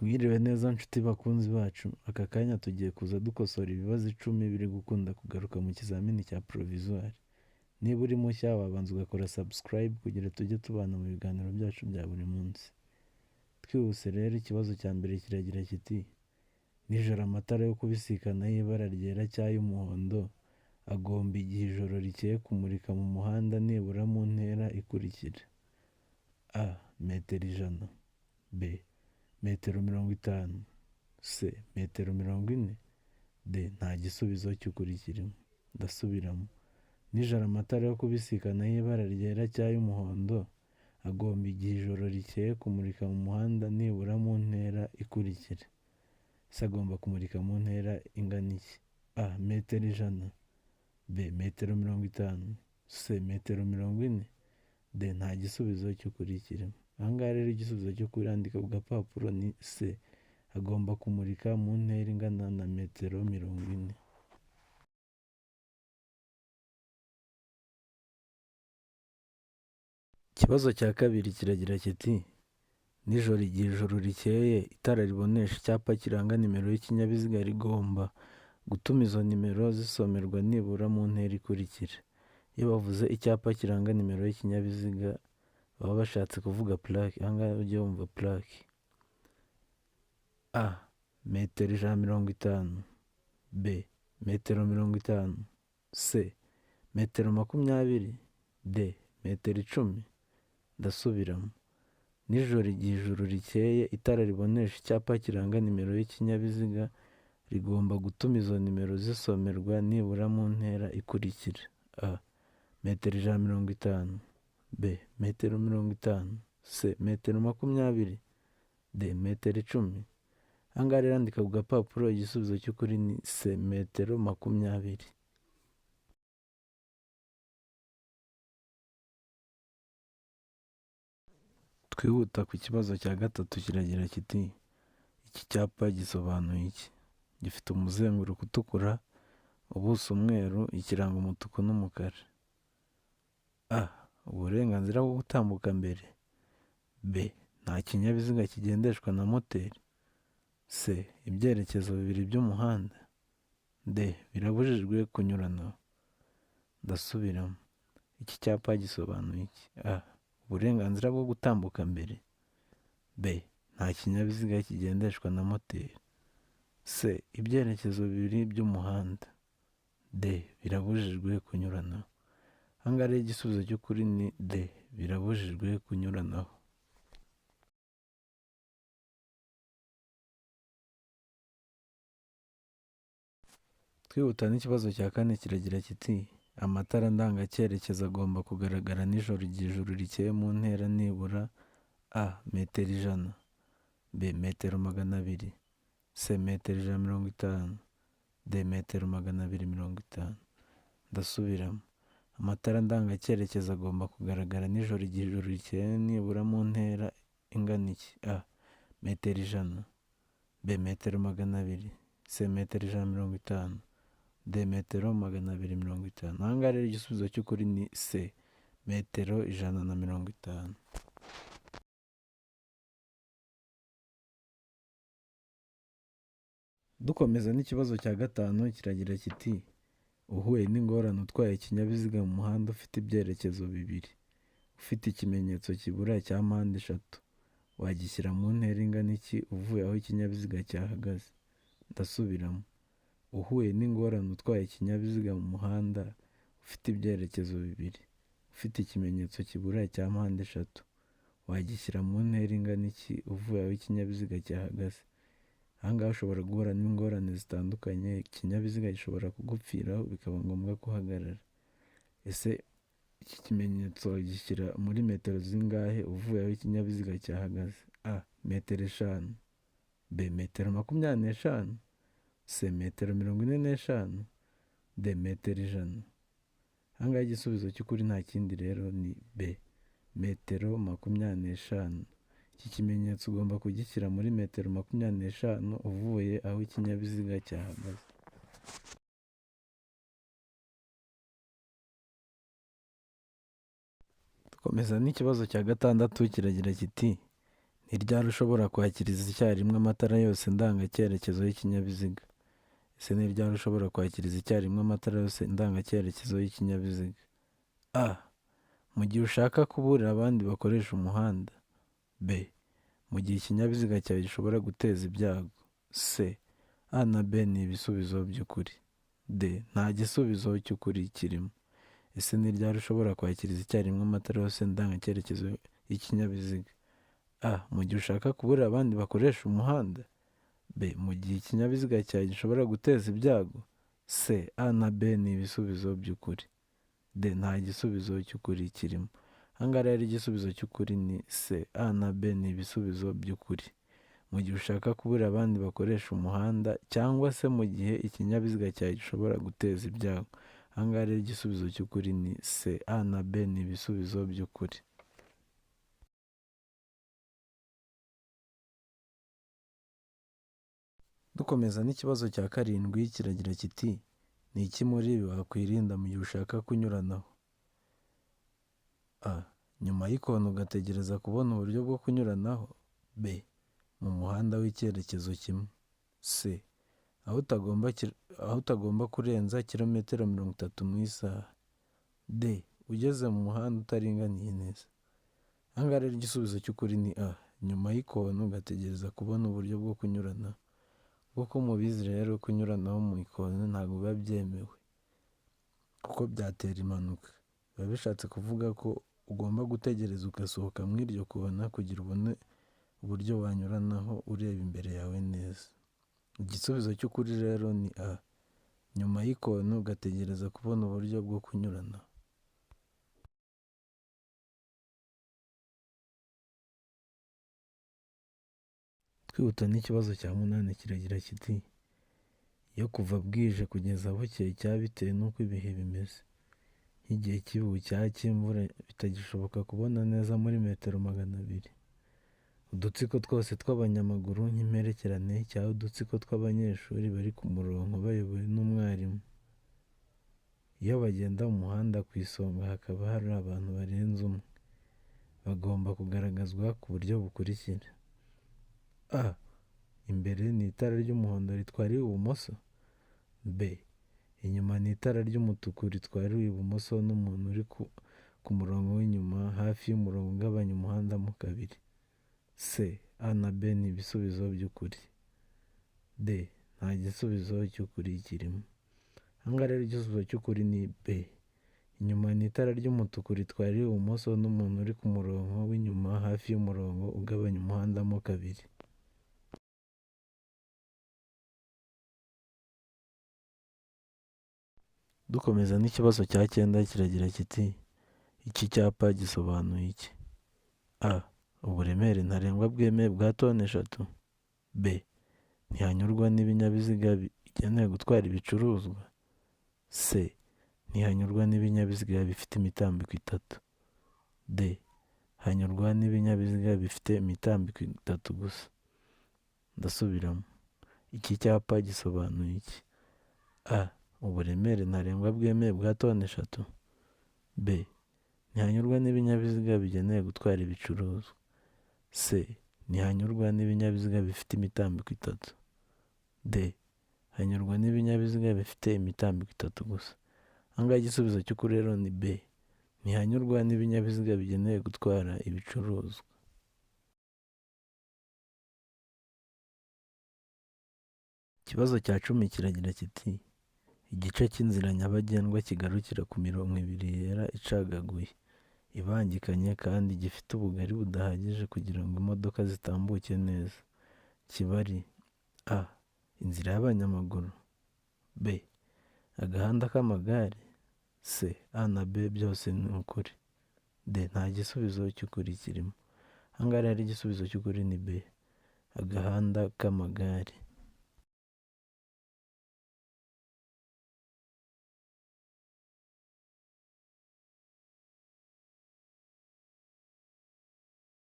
Mwiriwe neza nshuti bakunzi bacu, aka kanya tugiye kuza dukosora ibibazo 10 biri gukunda kugaruka mu kizamini cya provisoire. Niba uri mushya wabanza ugakora subscribe kugira tujye tubana mu biganiro byacu bya buri munsi. Twihuse rero, ikibazo cya mbere kiragira kiti: nijoro amatara yo kubisikana y'ibara ryera cy'ay'umuhondo agomba igihe ijoro rikeye kumurika mu muhanda nibura mu ntera ikurikira: a metero 100, b metero 50, c metero 40, d nta gisubizo cy'ukuri kirimo. Ndasubiramo: nijoro amatara yo kubisikana y'ibara ryera cy'ay'umuhondo agomba igihe ijoro rikeye kumurika mu muhanda nibura mu ntera ikurikira. Se agomba kumurika mu ntera ingana iki? a metero 100, b metero 50, c metero 40, d nta gisubizo cy'ukuri kirimo. Ahangaha rero igisubizo cyo kurandika ku gapapuro ni c, agomba kumurika mu ntera ingana na metero 40. Ikibazo cya kabiri kiragira kiti: nijoro igihe ijoro rikeye itara ribonesha icyapa kiranga nimero y'ikinyabiziga rigomba gutuma izo nimero zisomerwa nibura mu ntera ikurikira. Iyo bavuze icyapa kiranga nimero y'ikinyabiziga baba bashatse kuvuga plaque. Ahangaha ujye wumva plaque: a metero 150, b metero 50, c metero 20, d metero 10. Ndasubiramo: nijoro igihe ijoro rikeye itara ribonesha icyapa kiranga nimero y'ikinyabiziga rigomba gutuma izo nimero zisomerwa nibura mu ntera ikurikira: a metero 150, b metero 50, c metero 20, d metero 10. Ahangaha rero andika ku gapapuro igisubizo cy'ukuri ni c metero 20. Twihuta ku kibazo cya gatatu kiragira kiti: iki cyapa gisobanuye iki? Gifite umuzenguruko utukura, ubuso umweru, ikirango umutuku n'umukara. a uburenganzira bwo gutambuka mbere, b nta kinyabiziga kigendeshwa na moteri, c ibyerekezo bibiri by'umuhanda, d birabujijwe kunyuranaho. Ndasubiramo: iki cyapa gisobanuye iki? a uburenganzira bwo gutambuka mbere, b nta kinyabiziga kigendeshwa na moteri, c ibyerekezo bibiri by'umuhanda, d birabujijwe kunyuranaho. Ahangaha rero igisubizo cy'ukuri ni d birabujijwe kunyuranaho. Twihuta n'ikibazo cya kane kiragira kiti: amatara ndangacyerekezo agomba kugaragara nijoro igihe ijoro rikeye mu ntera nibura a metero 100, b metero 200, c metero 150, d metero 250. Ndasubiramo: amatara ndangacyerekezo agomba kugaragara nijoro igihe ijoro rikeye nibura mu ntera ingana iki? a metero 100, b metero 200, c metero 150, d metero 250. Ahangaha rero igisubizo cy'ukuri ni c metero 150. Dukomeza n'ikibazo cya gatanu kiragira kiti: uhuye n'ingorane utwaye ikinyabiziga mu muhanda ufite ibyerekezo bibiri, ufite ikimenyetso kibura cya mpande eshatu, wagishyira mu ntera ingana iki uvuye aho ikinyabiziga cyahagaze? Ndasubiramo: uhuye n'ingorane utwaye ikinyabiziga mu muhanda ufite ibyerekezo bibiri, ufite ikimenyetso kibura cya mpande eshatu, wagishyira mu ntera ingana iki uvuye aho ikinyabiziga cyahagaze? Ahangaha ushobora guhura n'ingorane zitandukanye, ikinyabiziga gishobora kugupfiraho bikaba ngombwa guhagarara. Ese iki kimenyetso gishyira muri metero zingahe uvuye aho ikinyabiziga cyahagaze? a metero 5, b metero 25, c metero 45, d metero 100. Ahangaha igisubizo cy'ukuri nta kindi rero ni b metero 25. Iki kimenyetso ugomba kugishyira muri metero 25 uvuye aho ikinyabiziga cyahagaze. Dukomeza n'ikibazo cya gatandatu kiragira kiti: Ni ryari ushobora kwakiriza icyarimwe amatara yose ndangacyerekezo y'ikinyabiziga? Ese ni ryari ushobora kwakiriza icyarimwe amatara yose ndangacyerekezo y'ikinyabiziga? A. Mu gihe ushaka kuburira abandi bakoresha umuhanda. B. Mu gihe ikinyabiziga cyawe gishobora guteza ibyago. C. A na B ni ibisubizo by'ukuri. D. Nta gisubizo cy'ukuri kirimo. Ese ni ryari ushobora kwakiriza icyarimwe amatara yose ndangacyerekezo y'ikinyabiziga? A. Mu gihe ushaka kuburira abandi bakoresha umuhanda. B. Mu gihe ikinyabiziga cyawe gishobora guteza ibyago. C. A na B ni ibisubizo by'ukuri. D. Nta gisubizo cy'ukuri kirimo. Ahangaha rero igisubizo cy'ukuri ni C. A na B ni ibisubizo by'ukuri. Mu gihe ushaka kuburira abandi bakoresha umuhanda cyangwa se mu gihe ikinyabiziga cyawe gishobora guteza ibyago. Ahangaha rero igisubizo cy'ukuri ni C. A na B ni ibisubizo by'ukuri. Dukomeza n'ikibazo cya karindwi kiragira kiti ni iki muri ibi wakwirinda mu gihe ushaka kunyuranaho? A. Nyuma y'ikona ugategereza kubona uburyo bwo kunyuranaho. B. Mu muhanda w'icyerekezo kimwe. C. Aho utagomba kurenza kilometero 30 mu isaha. D. Ugeze mu muhanda utaringaniye neza. Ahangaha rero igisubizo cy'ukuri ni A. Nyuma y'ikona ugategereza kubona uburyo bwo kunyuranaho. Kuko mubizi rero kunyuranaho mu ikona ntabwo biba byemewe kuko byatera impanuka. Biba bishatse kuvuga ko ugomba gutegereza ugasohoka muri iryo kona kugira ubone uburyo wanyuranaho ureba imbere yawe neza. Igisubizo cy'ukuri rero ni A. Nyuma y'ikona ugategereza kubona uburyo bwo kunyuranaho. Twihuta n'ikibazo cya 8 kiragira kiti iyo kuva bwije kugeza bukeye cyaba bitewe n'uko ibihe bimeze. Nk'igihe cy'ibihu cyangwa cy'imvura bitagishoboka kubona neza muri metero 200. Udutsiko twose tw'abanyamaguru nk'imperekerane cyangwa udutsiko tw'abanyeshuri bari ku murongo bayobowe n'umwarimu. Iyo bagenda mu muhanda ku isonga hakaba hari abantu barenze umwe. Bagomba kugaragazwa ku buryo bukurikira. A. Imbere ni itara ry'umuhondo ritwariwe ibumoso. B. Inyuma ni itara ry'umutuku ritwariwe ibumoso n'umuntu uri ku murongo w'inyuma hafi y'umurongo ugabanya umuhanda mo kabiri. C. A na B ni ibisubizo by'ukuri. D. Nta gisubizo cy'ukuri kirimo. Ahangaha rero igisubizo cy'ukuri ni B. Inyuma ni itara ry'umutuku ritwariwe ibumoso n'umuntu uri ku murongo w'inyuma hafi y'umurongo ugabanya umuhanda mo kabiri. Dukomeza n'ikibazo cya 9 kiragira kiti iki cyapa gisobanuye iki? A. Uburemere ntarengwa bwemewe bwa toni 3. B. Ntihanyurwa n'ibinyabiziga bigenewe gutwara ibicuruzwa. C. Ntihanyurwa n'ibinyabiziga bifite imitambiko 3. D. Hanyurwa n'ibinyabiziga bifite imitambiko 3 gusa. Ndasubiramo. Iki cyapa gisobanuye iki? A. Uburemere ntarengwa bwemewe bwa toni 3. B. Ntihanyurwa n'ibinyabiziga bigenewe gutwara ibicuruzwa. C. Ntihanyurwa n'ibinyabiziga bifite imitambiko 3. D. Hanyurwa n'ibinyabiziga bifite imitambiko 3 gusa. Ahangaha igisubizo cy'ukuri rero ni B. Ntihanyurwa n'ibinyabiziga bigenewe gutwara ibicuruzwa. Ikibazo cya 10 kiragira kiti igice cy'inzira nyabagendwa kigarukira ku mirongo 2 yera icagaguye, ibangikanye kandi gifite ubugari budahagije kugira ngo imodoka zitambuke neza. Kibari A. Inzira y'abanyamaguru. B. Agahanda k'amagare. C. A na B byose ni ukuri. D. Nta gisubizo cy'ukuri kirimo. Ahangaha rero igisubizo cy'ukuri ni B. Agahanda k'amagare.